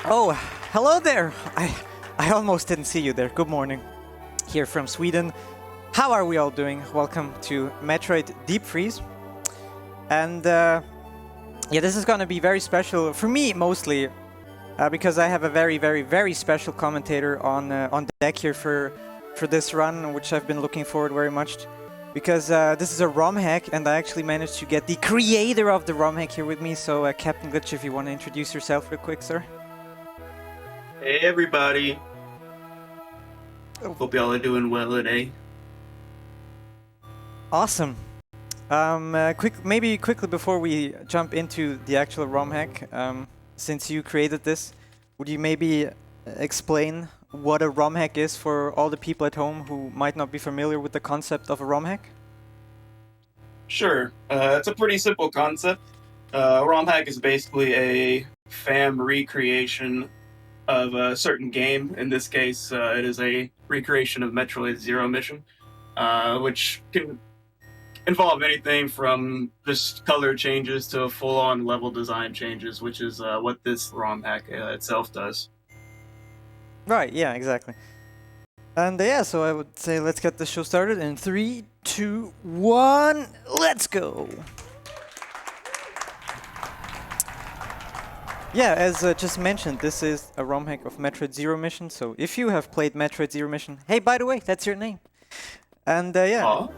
Oh, hello there! I almost didn't see you there. Good morning. Here from Sweden. How are we all doing? Welcome to Metroid Deep Freeze. And yeah, this is gonna be very special for me mostly, because I have a very special commentator on deck here for this run, which I've been looking forward very much to. Because this is a ROM hack, and I actually managed to get the creator of the ROM hack here with me. So, Captain Glitch, if you want to introduce yourself real quick, sir. Hey everybody. Hope y'all are doing well today. Awesome. Maybe quickly before we jump into the actual ROM hack, since you created this, would you maybe explain what a ROM hack is for all the people at home who might not be familiar with the concept of a ROM hack? Sure. It's a pretty simple concept. A ROM hack is basically a FAM recreation of a certain game. In this case, it is a recreation of Metroid Zero Mission, which can involve anything from just color changes to full-on level design changes, which is what this ROM hack itself does. Right, yeah, exactly. And yeah, so I would say let's get the show started in 3, 2, 1, let's go! Yeah, as just mentioned, this is a ROM hack of Metroid Zero Mission, so if you have played Metroid Zero Mission, hey, by the way, that's your name! And yeah. Aww.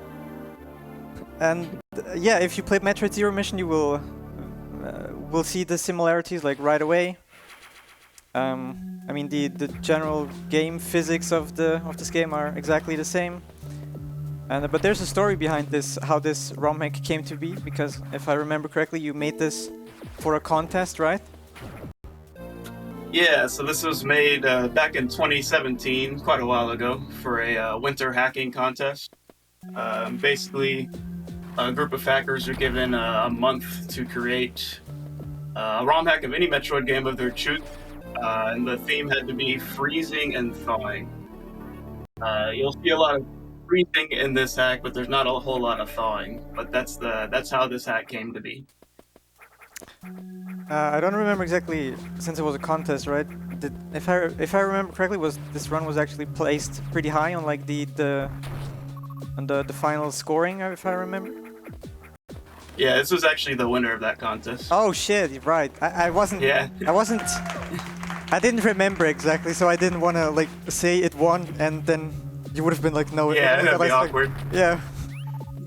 And yeah, if you played Metroid Zero Mission, you will see the similarities like right away. I mean, the general game physics of this game are exactly the same. And but there's a story behind this, how this ROM hack came to be. Because if I remember correctly, you made this for a contest, right? Yeah, so this was made back in 2017, quite a while ago, for a winter hacking contest. Basically, a group of hackers are given a month to create a ROM hack of any Metroid game of their choosing. And the theme had to be freezing and thawing. You'll see a lot of freezing in this hack, but there's not a whole lot of thawing. But that's how this hack came to be. I don't remember exactly, since it was a contest, right? If I remember correctly, this run was actually placed pretty high on like the final scoring, if I remember. Yeah, this was actually the winner of that contest. Oh shit! Right, I wasn't. Yeah. I didn't remember exactly, so I didn't want to like say it won, and then you would have been like, no. Yeah, that'd be awkward. Yeah.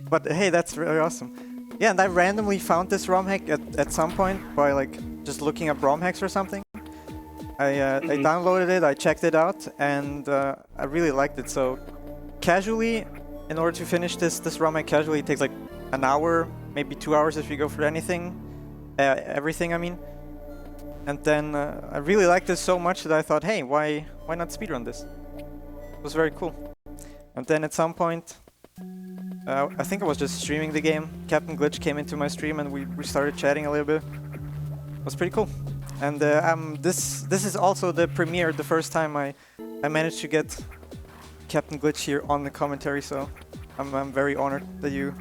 But hey, that's really awesome. Yeah, and I randomly found this ROM hack at some point by like just looking up ROM hacks or something. I downloaded it, I checked it out, and I really liked it. So casually, in order to finish this ROM hack casually, it takes like an hour, maybe 2 hours if you go for everything, I mean. And then I really liked this so much that I thought, hey, why not speedrun this? It was very cool. And then at some point, I think I was just streaming the game. Captain Glitch came into my stream and we started chatting a little bit. It was pretty cool. And this is also the premiere, the first time I managed to get Captain Glitch here on the commentary. So I'm very honored that you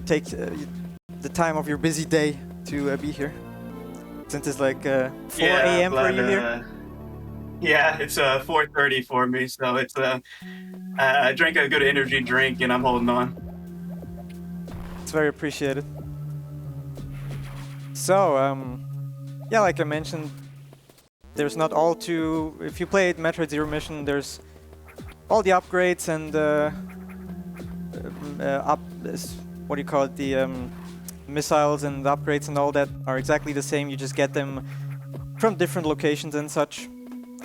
take the time of your busy day to be here. Since it's like 4 a.m. for you here? Yeah, it's 4:30 for me, so it's I drank a good energy drink and I'm holding on. It's very appreciated. So, yeah, like I mentioned, there's not all too... If you played Metroid Zero Mission, there's all the upgrades and what do you call it? The missiles and upgrades and all that are exactly the same. You just get them from different locations and such.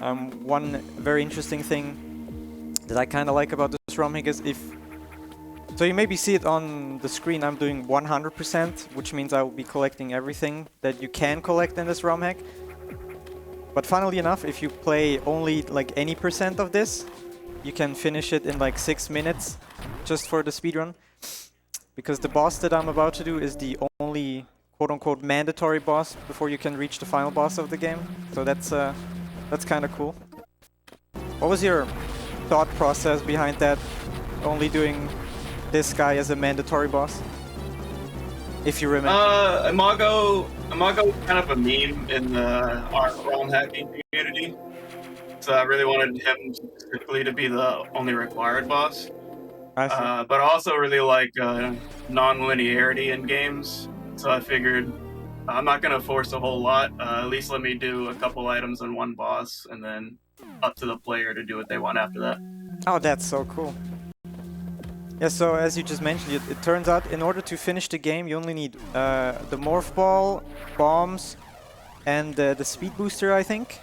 One very interesting thing that I kind of like about this ROM hack is so you maybe see it on the screen, I'm doing 100%, which means I will be collecting everything that you can collect in this ROM hack. But funnily enough, if you play only like any percent of this, you can finish it in like 6 minutes just for the speedrun. Because the boss that I'm about to do is the only quote-unquote mandatory boss before you can reach the final boss of the game. So that's kind of cool. What was your thought process behind that, only doing this guy as a mandatory boss? if you remember. Imago is kind of a meme in the art ROM hacking community. So I really wanted him specifically to be the only required boss. I see. But I also really like non-linearity in games. So I figured I'm not gonna force a whole lot. At least let me do a couple items on one boss, and then up to the player to do what they want after that. Oh, that's so cool. Yeah, so as you just mentioned, it turns out in order to finish the game, you only need the morph ball, bombs, and the speed booster, I think.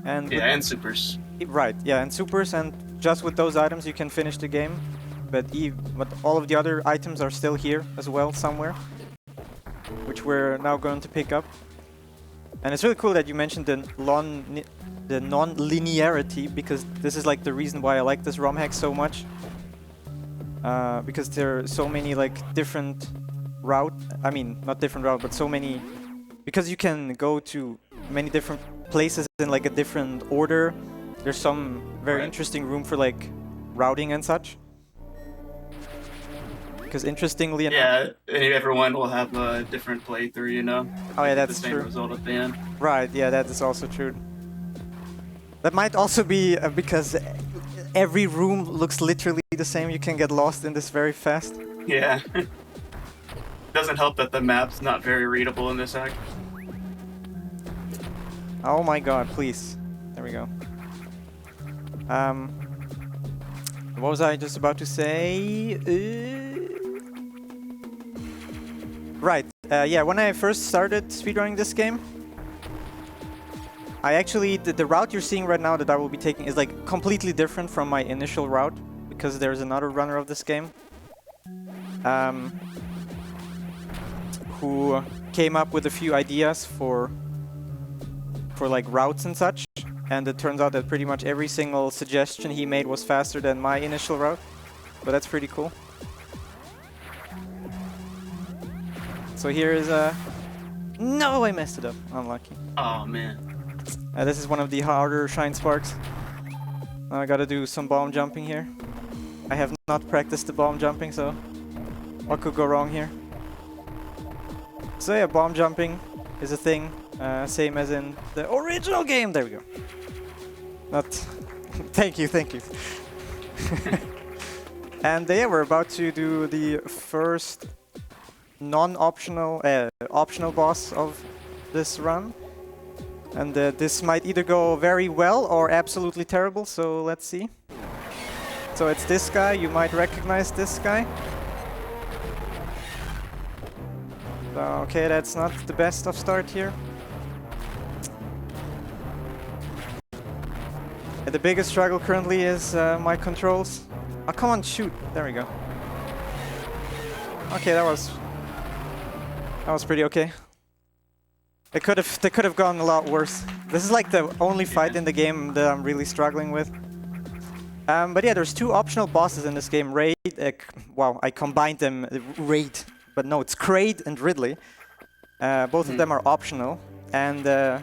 And yeah, and supers. Right, yeah, and supers, and just with those items you can finish the game. But all of the other items are still here as well somewhere, which we're now going to pick up. And it's really cool that you mentioned the non-linearity, because this is like the reason why I like this ROM hack so much. Because there are so many like different not different route, but so many, because you can go to many different places in like a different order. There's some very interesting room for like routing and such. Because interestingly enough, yeah, everyone will have a different playthrough, you know. Oh yeah, that's the same true. result at the end. Right, yeah, that is also true. That might also be because every room looks literally the same. You can get lost in this very fast. Yeah. Doesn't help that the map's not very readable in this hack. Oh my god, please. There we go. What was I just about to say? Right, yeah, when I first started speedrunning this game, I actually, the route you're seeing right now that I will be taking is like completely different from my initial route, because there's another runner of this game who came up with a few ideas for like routes and such, and it turns out that pretty much every single suggestion he made was faster than my initial route, but that's pretty cool. So here is a... No, I messed it up. Unlucky. Oh man. This is one of the harder Shine Sparks. I gotta do some bomb jumping here. I have not practiced the bomb jumping, so what could go wrong here? So yeah, bomb jumping is a thing, same as in the original game. There we go. Not... thank you. And yeah, we're about to do the first non-optional, optional boss of this run. And this might either go very well or absolutely terrible, so let's see. So it's this guy, you might recognize this guy. Okay, that's not the best of start here. The biggest struggle currently is my controls. Oh, come on, shoot. There we go. Okay, that was pretty okay. They could have gone a lot worse. This is like the only fight in the game that I'm really struggling with. But yeah, there's two optional bosses in this game. Raid, wow, I combined them. Raid, but no, it's Kraid and Ridley. Both of them are optional, and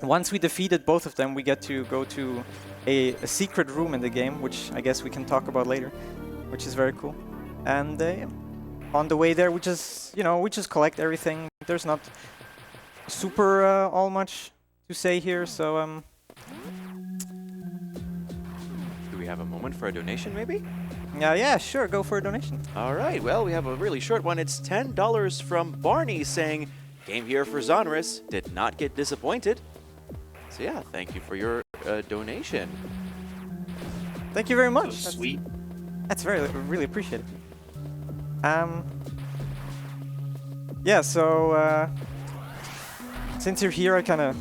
once we defeated both of them, we get to go to a secret room in the game, which I guess we can talk about later, which is very cool. And on the way there, we just collect everything. There's not super all much to say here, so Do we have a moment for a donation, maybe? yeah, sure, go for a donation. All right, well, we have a really short one. It's $10 from Barney saying, "Came here for xoneris, did not get disappointed." So yeah, thank you for your donation. Thank you very much. So sweet. That's really appreciated. Yeah, so since you're here, I kind of,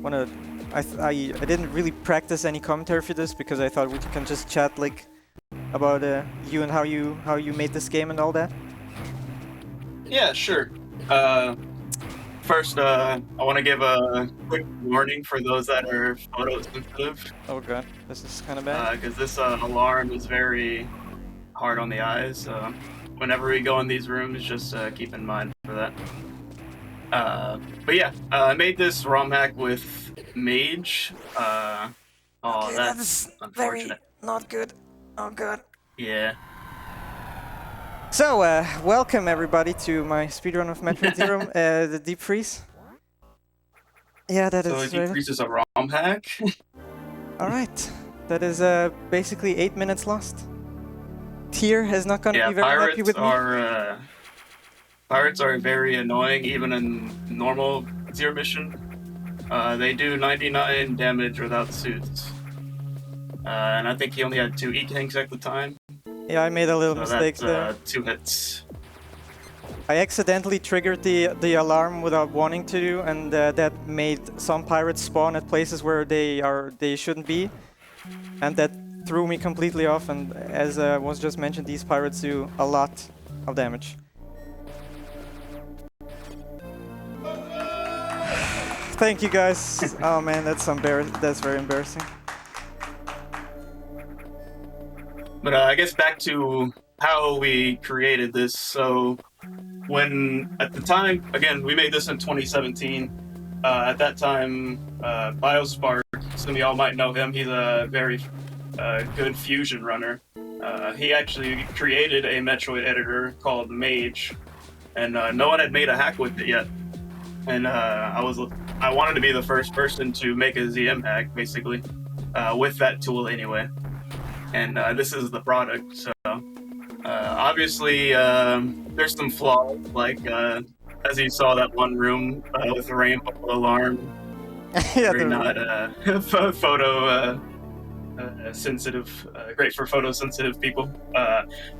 wanna. I didn't really practice any commentary for this because I thought we can just chat like about you and how you made this game and all that. Yeah, sure. First, I want to give a quick warning for those that are photosensitive. Oh god, this is kind of bad. Because this alarm is very hard on the eyes. Whenever we go in these rooms, just keep in mind for that. But yeah, I made this ROM hack with Mage. Oh, Okay, that's unfortunate. not good. Oh god. Yeah. So, welcome everybody to my speedrun of Metroid Zero, the Deep Freeze. Yeah, that So is. Deep Freeze is a ROM hack. All right, that is basically 8 minutes lost. Tier is not gonna Yeah, be very happy with me. Pirates are very annoying, even in normal Zero Mission. They do 99 damage without suits. And I think he only had 2 E-Tanks at the time. Yeah, I made a little So mistake that's there. 2 hits. I accidentally triggered the alarm without wanting to, and that made some pirates spawn at places where they shouldn't be, and that threw me completely off. And as was just mentioned, these pirates do a lot of damage. Thank you guys. Oh man, that's very embarrassing. But I guess back to how we created this. So when, at the time, again, we made this in 2017. At that time, Biospark, some of y'all might know him, he's a very good fusion runner. He actually created a Metroid editor called Mage, and no one had made a hack with it yet. And I wanted to be the first person to make a ZM hack, basically, with that tool anyway. And this is the product. So obviously, there's some flaws, like as you saw that one room with the rainbow alarm. Yeah, Very not photo sensitive, great for photosensitive people.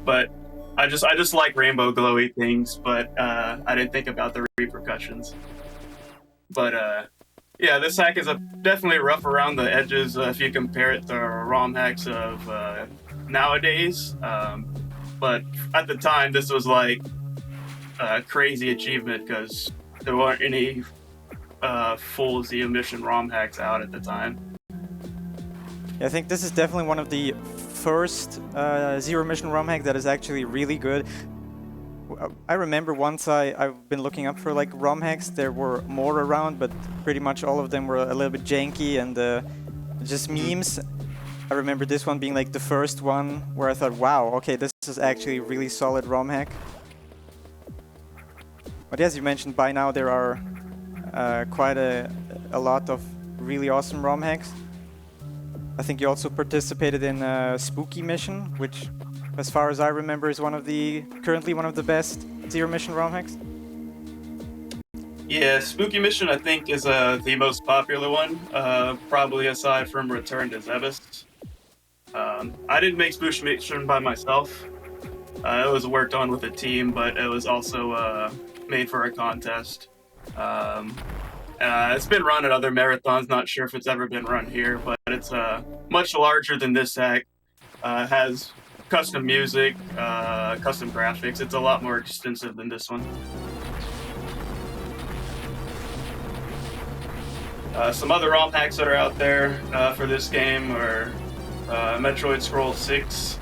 But I just like rainbow glowy things, but I didn't think about the repercussions. But yeah, this hack is definitely rough around the edges if you compare it to ROM hacks of nowadays. But at the time, this was like a crazy achievement because there weren't any full Z emission ROM hacks out at the time. I think this is definitely one of the first zero emission ROM hack that is actually really good. I remember once I've been looking up for like ROM hacks, there were more around, but pretty much all of them were a little bit janky and just memes. I remember this one being like the first one where I thought, wow, okay, this is actually a really solid ROM hack. But as you mentioned, by now there are quite a lot of really awesome ROM hacks. I think you also participated in Spooky Mission, which, as far as I remember, is currently one of the best zero mission ROM hacks. Yeah, Spooky Mission I think is the most popular one, probably aside from Return to Zebes. I didn't make Spooky Mission by myself. It was worked on with a team, but it was also made for a contest. It's been run at other marathons, not sure if it's ever been run here, but it's much larger than this hack. Has custom music, custom graphics. It's a lot more extensive than this one. Some other ROM hacks that are out there for this game are Metroid Scroll 6.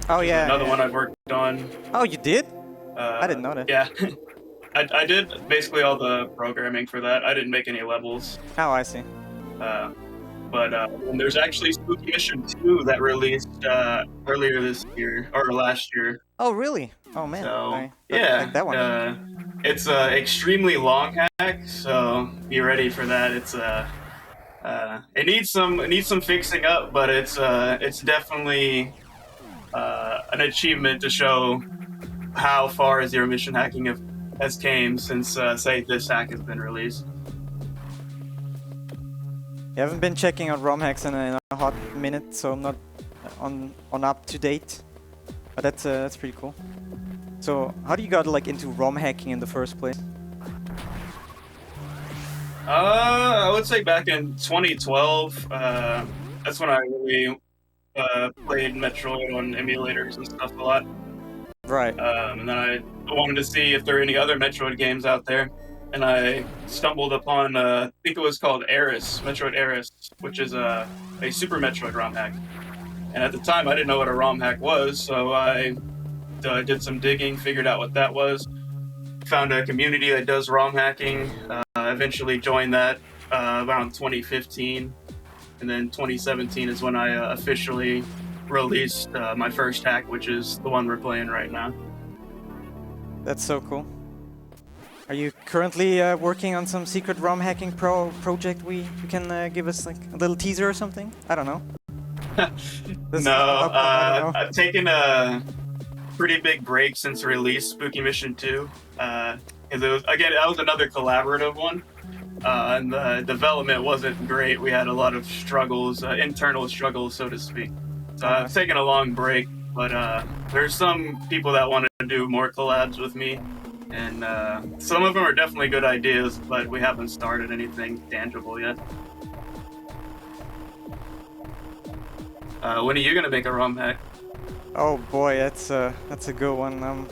Oh yeah. Another one I've worked on. Oh, you did? I didn't know that. Yeah. I did basically all the programming for that. I didn't make any levels. Oh, I see. But there's actually Spooky Mission 2 that released earlier this year, or last year. Oh, really? Oh, man. So, yeah, like that one. it's an extremely long hack, so be ready for that. It's it needs some fixing up, but it's definitely an achievement to show how far zero mission hacking has came since say this hack has been released. I haven't been checking out ROM hacks in a hot minute, so I'm not on up to date. But that's pretty cool. So how do you got like into ROM hacking in the first place? I would say back in 2012. That's when I really played Metroid on emulators and stuff a lot. Right. And then I wanted to see if there are any other Metroid games out there. And I stumbled upon, I think it was called Metroid Eris, which is a Super Metroid ROM hack. And at the time, I didn't know what a ROM hack was, so I did some digging, figured out what that was, found a community that does ROM hacking, eventually joined that around 2015. And then 2017 is when I officially released my first hack, which is the one we're playing right now. That's so cool. Are you currently working on some secret ROM hacking project? We can give us like a little teaser or something? I don't know. No, I don't know. I've taken a pretty big break since release Spooky Mission 2. Because it was, again, that was another collaborative one. And the development wasn't great. We had a lot of struggles, internal struggles, so to speak. So I've taken a long break, but there's some people that want to do more collabs with me. And some of them are definitely good ideas, but we haven't started anything tangible yet. When are you gonna make a ROM hack? Oh boy, that's a good one.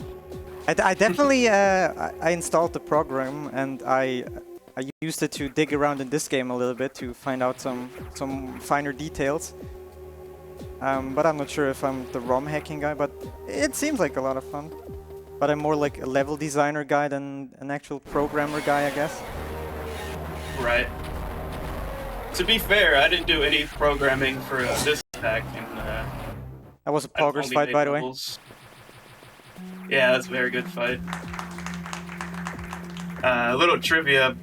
I definitely I installed the program and I used it to dig around in this game a little bit to find out some finer details. But I'm not sure if I'm the ROM hacking guy, but it seems like a lot of fun. But I'm more like a level designer guy than an actual programmer guy, I guess. Right. To be fair, I didn't do any programming for this hack. That was a poggers fight, by the way. Yeah, that's a very good fight. A little trivia.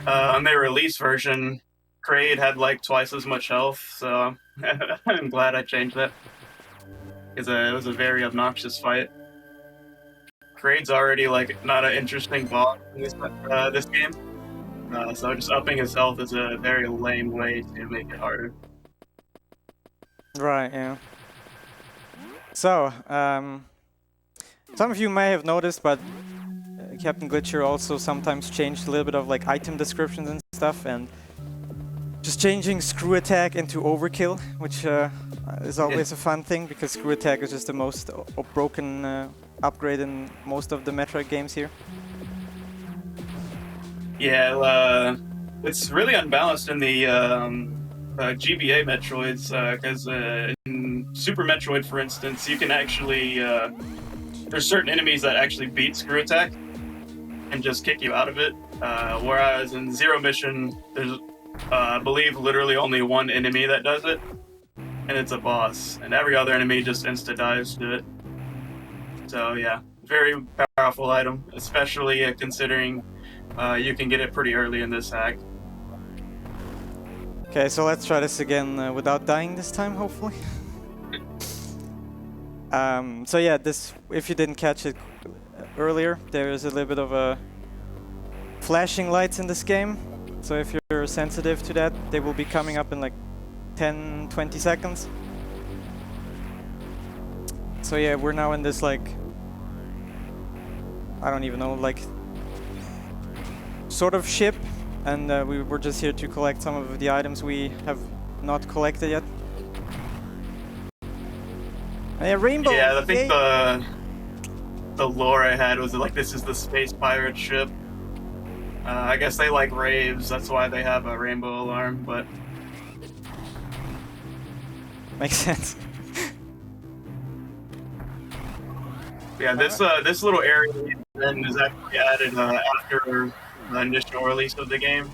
On their release version, Kraid had like twice as much health, so I'm glad I changed that. Because it was a very obnoxious fight. Kraid's already like not an interesting boss in this game, so just upping his health is a very lame way to make it harder. Right, yeah. So, some of you may have noticed, but Captain Glitcher also sometimes changed a little bit of like item descriptions and stuff, and just changing screw attack into overkill, which is always a fun thing because screw attack is just the most broken upgrade in most of the Metroid games here. Yeah, it's really unbalanced in the GBA Metroids, because in Super Metroid, for instance, you can actually there's certain enemies that actually beat screw attack and just kick you out of it, whereas in Zero Mission there's I believe literally only one enemy that does it, and it's a boss, and every other enemy just insta-dives to it. So yeah, very powerful item, especially considering you can get it pretty early in this hack. Okay, so let's try this again without dying this time, hopefully. So yeah, this, if you didn't catch it earlier, there is a little bit of a flashing lights in this game. So if you're sensitive to that, they will be coming up in like 10-20 seconds. So yeah, we're now in this like, I don't even know, like sort of ship, and we're just here to collect some of the items we have not collected yet. Yeah, rainbow! Yeah, I think the lore I had was like, this is the space pirate ship. I guess they like raves, that's why they have a rainbow alarm, but... Makes sense. Yeah, this little area then is actually added after the initial release of the game.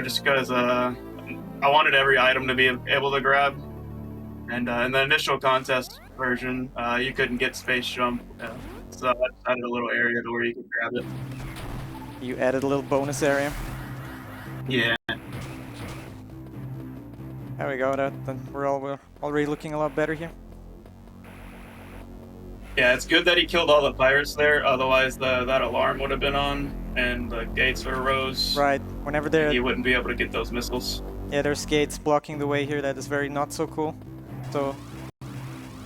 Just because I wanted every item to be able to grab. And in the initial contest version, you couldn't get space jump, so I added a little area to where you could grab it. You added a little bonus area. Yeah. There we go. Then we're already looking a lot better here. Yeah, it's good that he killed all the pirates there. Otherwise, that alarm would have been on, and the gates are rose. Right. Whenever they're... You wouldn't be able to get those missiles. Yeah, there's gates blocking the way here. That is very not so cool. So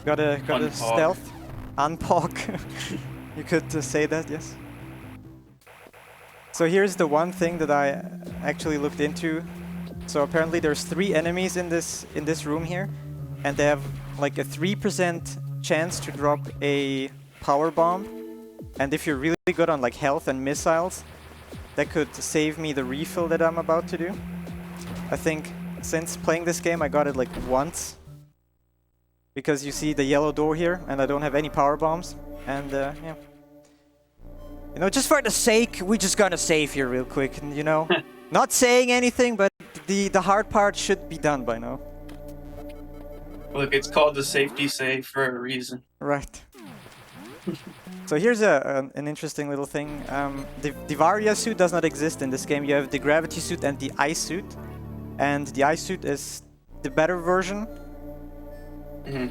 gotta stealth, unpog. You could say that, yes. So here's the one thing that I actually looked into. So apparently there's 3 enemies in this room here, and they have like a 3% chance to drop a power bomb. And if you're really good on like health and missiles, that could save me the refill that I'm about to do. I think since playing this game I got it like once, because you see the yellow door here and I don't have any power bombs, and yeah. You know, just for the sake, we just gotta save here real quick, and you know, not saying anything, but the hard part should be done by now. Look, it's called the safety save for a reason. Right. So here's an interesting little thing. The Varia suit does not exist in this game. You have the gravity suit and the ice suit. And the ice suit is the better version.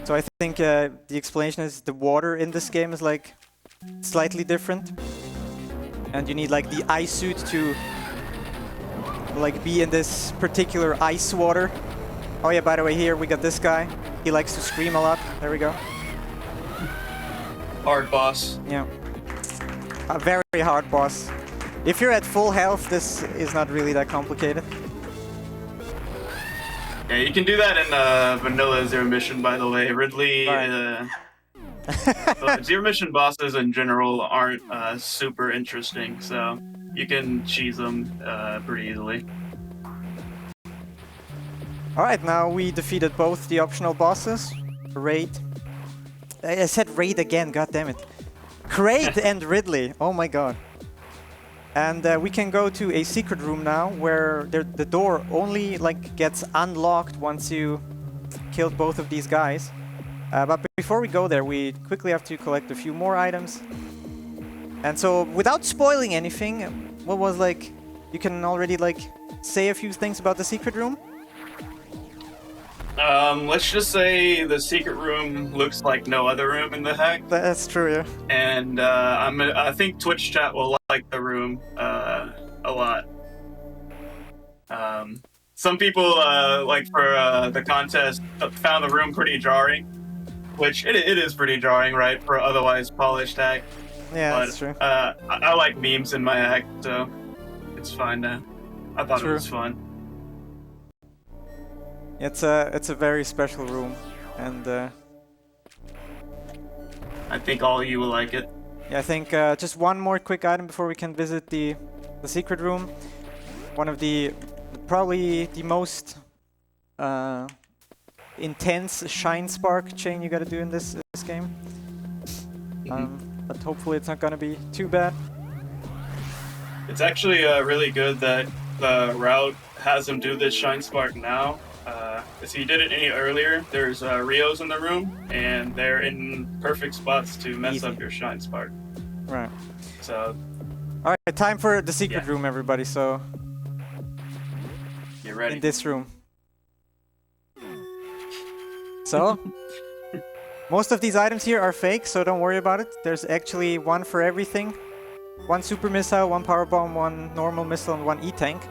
So I think the explanation is the water in this game is like slightly different. And you need like the ice suit to like be in this particular ice water. Oh yeah, by the way, here we got this guy. He likes to scream a lot. There we go. Hard boss. Yeah. A very hard boss. If you're at full health, this is not really that complicated. Yeah, you can do that in vanilla Zero Mission, by the way. Ridley, Zero Mission bosses in general aren't super interesting, so you can cheese them pretty easily. Alright, now we defeated both the optional bosses. Raid. I said Raid again, god damn it. Kraid and Ridley, oh my god. And we can go to a secret room now, where the door only like gets unlocked once you killed both of these guys. But before we go there, we quickly have to collect a few more items. And so, without spoiling anything, what was like, you can already like say a few things about the secret room? Let's just say the secret room looks like no other room in the hack. That's true, yeah. And I think Twitch chat will like the room a lot. Some people, like for the contest, found the room pretty jarring, which it is pretty jarring, right, for otherwise polished hack. Yeah, But, that's true. I like memes in my hack, so it's fine now. I thought True. it was fun. It's a very special room, and I think all of you will like it. yeah, I think just one more quick item before we can visit the secret room. One of the probably the most intense shine spark chain you gotta do in this game. But hopefully it's not gonna be too bad. It's actually really good that the route has him do this shine spark now. If he did it any earlier, there's Rios in the room, and they're in perfect spots to mess Easy. up your shine spark. Right. So All right, time for the secret Yeah. room, everybody. So get ready. in this room. So most of these items here are fake, so don't worry about it. There's actually one for everything. One super missile, one power bomb, one normal missile, and one E-tank.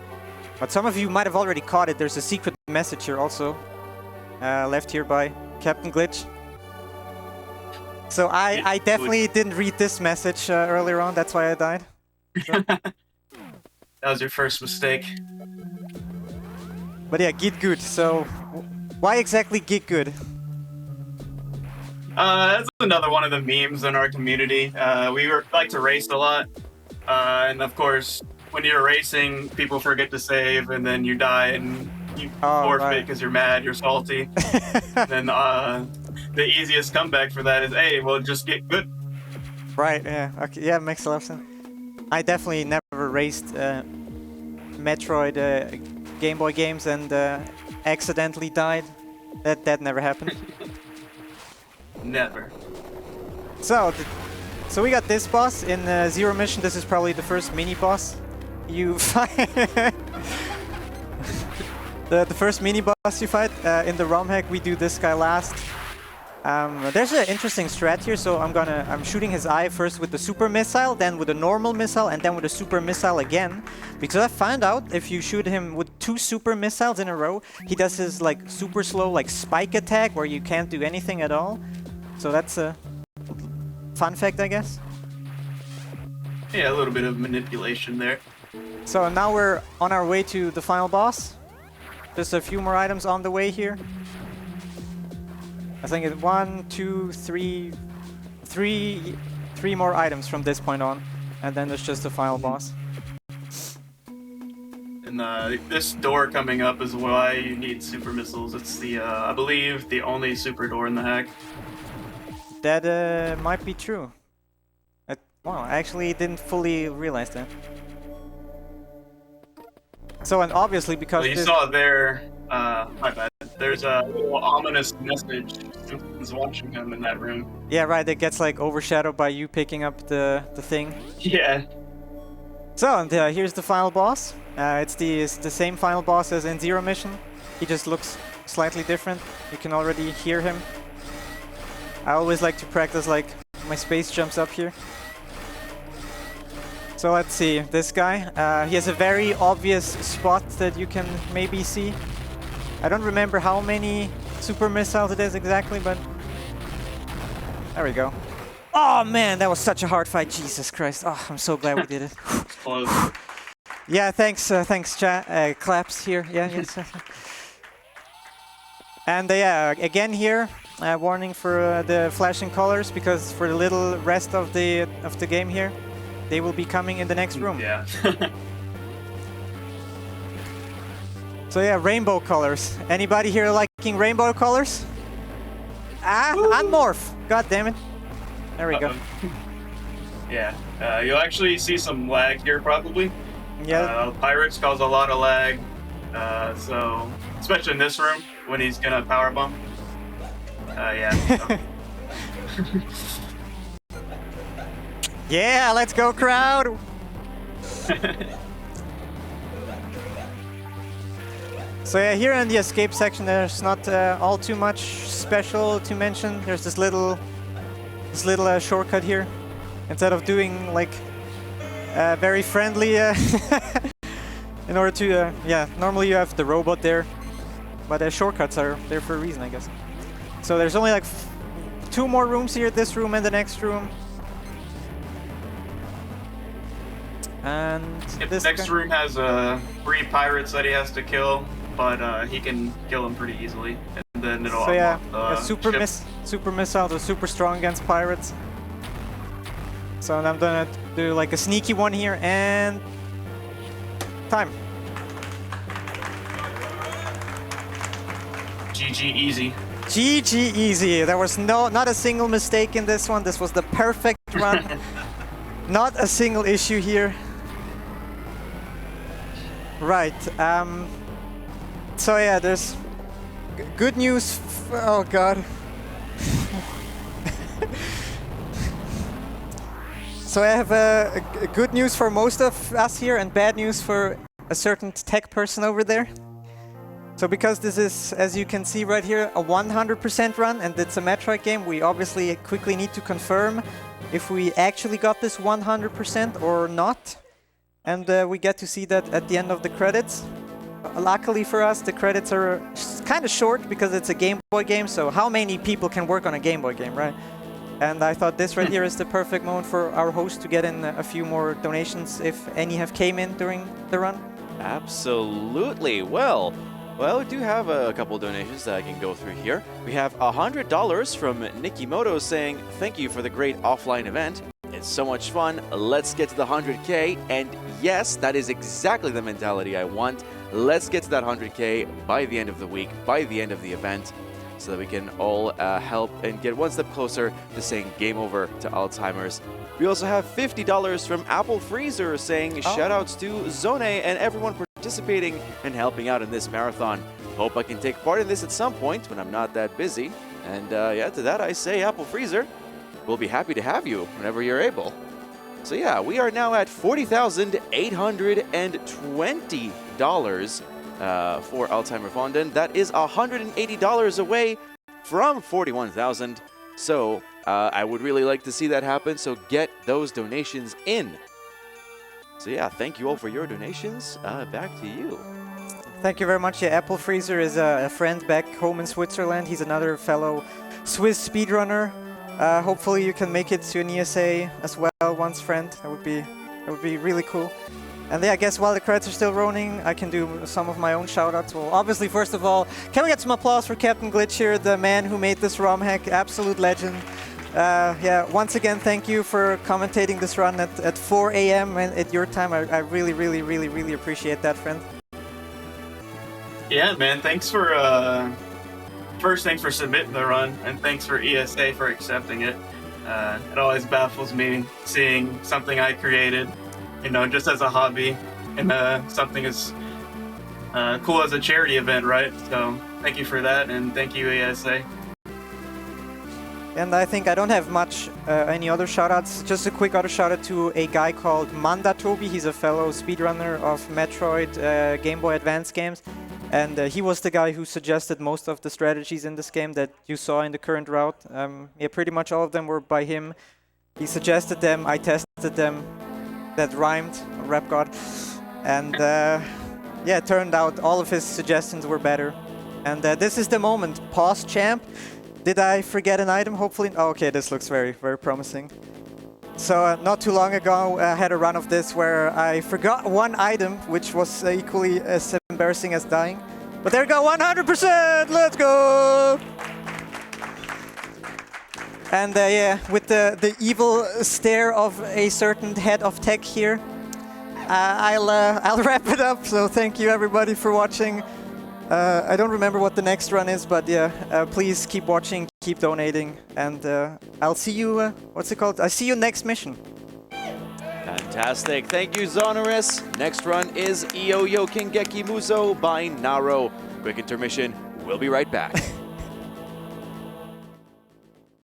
But some of you might have already caught it. There's a secret message here also. Left here by Captain Glitch. So I definitely didn't read this message earlier on. That's why I died. That was your first mistake. But yeah, get good. So why exactly get good? That's another one of the memes in our community. We like to race a lot, and of course, when you're racing, people forget to save, and then you die, and you forfeit because you're mad, you're salty. Then the easiest comeback for that is, hey, well, just get good. Right, yeah. Okay, yeah, makes a lot of sense. I definitely never raced Metroid Game Boy games and accidentally died. That never happened. Never. So we got this boss in Zero Mission. This is probably the first mini boss you fight. the first mini boss you fight in the ROM hack. We do this guy last. There's an interesting strat here. So I'm shooting his eye first with the super missile, then with a normal missile, and then with a super missile again. Because I found out if you shoot him with 2 super missiles in a row, he does his like super slow like spike attack where you can't do anything at all. So that's a fun fact, I guess. Yeah, a little bit of manipulation there. So now we're on our way to the final boss. Just a few more items on the way here. I think it's 1, 2, 3 more items from this point on, and then there's just the final boss. And this door coming up is why you need super missiles. It's the, I believe, the only super door in the hack. That might be true. Wow, I actually didn't fully realize that. So, and obviously because Well, you this... saw there, my bad. There's a little ominous message. Someone's watching him in that room. Yeah, right. It gets like overshadowed by you picking up the thing. Yeah. So, and here's the final boss. It's the same final boss as in Zero Mission. He just looks slightly different. You can already hear him. I always like to practice like my space jumps up here. So let's see, this guy. He has a very obvious spot that you can maybe see. I don't remember how many super missiles it is exactly, but there we go. Oh man, that was such a hard fight. Jesus Christ. Oh, I'm so glad we did it. Close. Yeah, thanks, chat. Claps here. Yeah, yes. And yeah, again here, warning for the flashing colors, because for the little rest of the game here, they will be coming in the next room. Yeah. So yeah, rainbow colors. Anybody here liking rainbow colors? Ah, unmorph. God damn it. There we go. Yeah. You'll actually see some lag here probably. Yeah. Pirates cause a lot of lag. So especially in this room when he's gonna power bomb. Yeah. Yeah, let's go, crowd. So yeah, here in the escape section, there's not all too much special to mention. There's this little shortcut here. Instead of doing like very friendly, in order to yeah, normally you have the robot there, but shortcuts are there for a reason, I guess. So there's only like 2 more rooms here, this room and the next room. And this next room has 3 pirates that he has to kill, but he can kill them pretty easily, and then it'll so yeah, unlock the super missiles are super strong against pirates. So I'm gonna do like a sneaky one here, and time. GG easy. GG easy. There was not a single mistake in this one. This was the perfect run. Not a single issue here. Right. So yeah, there's good news. Oh god. So I have good news for most of us here and bad news for a certain tech person over there. So because this is, as you can see right here, a 100% run and it's a Metroid game, we obviously quickly need to confirm if we actually got this 100% or not. And we get to see that at the end of the credits. Luckily for us, the credits are kind of short because it's a Game Boy game, so how many people can work on a Game Boy game, right? And I thought this right here is the perfect moment for our host to get in a few more donations, if any have came in during the run. Absolutely. Well, we do have a couple donations that I can go through here. We have $100 from Nikimoto saying, "Thank you for the great offline event. It's so much fun. Let's get to the 100K." And yes, that is exactly the mentality I want. Let's get to that 100K by the end of the week, by the end of the event, so that we can all help and get one step closer to saying game over to Alzheimer's. We also have $50 from Apple Freezer saying, "Shoutouts to Zone and everyone participating and helping out in this marathon. Hope I can take part in this at some point when I'm not that busy." And yeah, to that I say, Apple Freezer, we'll be happy to have you whenever you're able. So yeah, we are now at $40,820 for Alzheimer Fonden. That is $180 away from 41,000. So I would really like to see that happen. So get those donations in. So yeah, thank you all for your donations. Back to you. Thank you very much. Yeah, Apple Freezer is a friend back home in Switzerland. He's another fellow Swiss speedrunner. Hopefully you can make it to an ESA as well once, friend. That would be really cool. And yeah, I guess while the credits are still running, I can do some of my own shoutouts. Well, obviously, first of all, can we get some applause for Captain Glitch here, the man who made this ROM hack, absolute legend. Yeah, once again, thank you for commentating this run at 4 a.m. and at your time. I really, really, really, really appreciate that, friend. Yeah, man. Thanks for first, thanks for submitting the run, and thanks for ESA for accepting it. It always baffles me seeing something I created, you know, just as a hobby, and something as cool as a charity event, right? So thank you for that, and thank you, ASA. And I think I don't have much any other shoutouts. Just a quick other shoutout to a guy called Manda Toby. He's a fellow speedrunner of Metroid Game Boy Advance games. And he was the guy who suggested most of the strategies in this game that you saw in the current route. Yeah, pretty much all of them were by him. He suggested them, I tested them. That rhymed, Rap God. And yeah, it turned out all of his suggestions were better. And this is the moment. Pause champ. Did I forget an item? Hopefully. Oh, okay, this looks very, very promising. So not too long ago, I had a run of this where I forgot one item, which was equally as embarrassing as dying. But there we go, 100%! Let's go! And yeah, with the evil stare of a certain head of tech here, I'll wrap it up. So thank you everybody for watching. I don't remember what the next run is, but yeah, please keep watching, keep donating, and I'll see you, what's it called? I'll see you next mission. Fantastic. Thank you, xoneris. Next run is Iyo Yo Kingeki Muso by Naro. Quick intermission. We'll be right back.